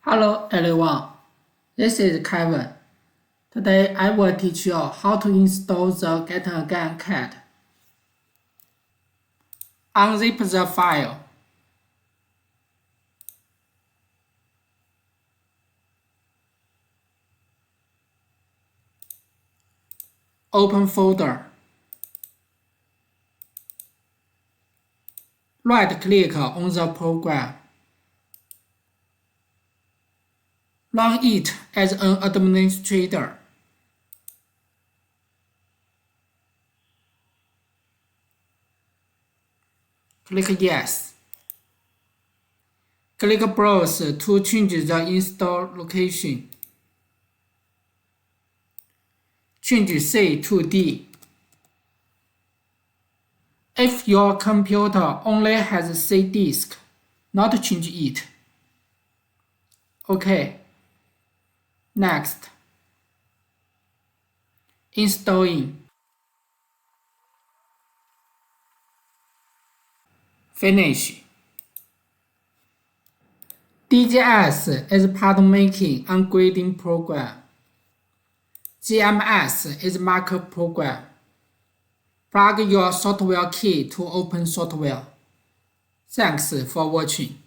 Hello everyone, this is Kevin. Today I will teach you how to install the CAD-AUTO CAD. Unzip the file. Open folder. Right-click on the program. Run it as an administrator. Click Yes. Click Browse to change the install location. Change C to D. If your computer only has C disk, not change it. OK. Next. Installing. Finish. DGS is part making and grading program. GMS is markup program. Plug your software key to open software. Thanks for watching.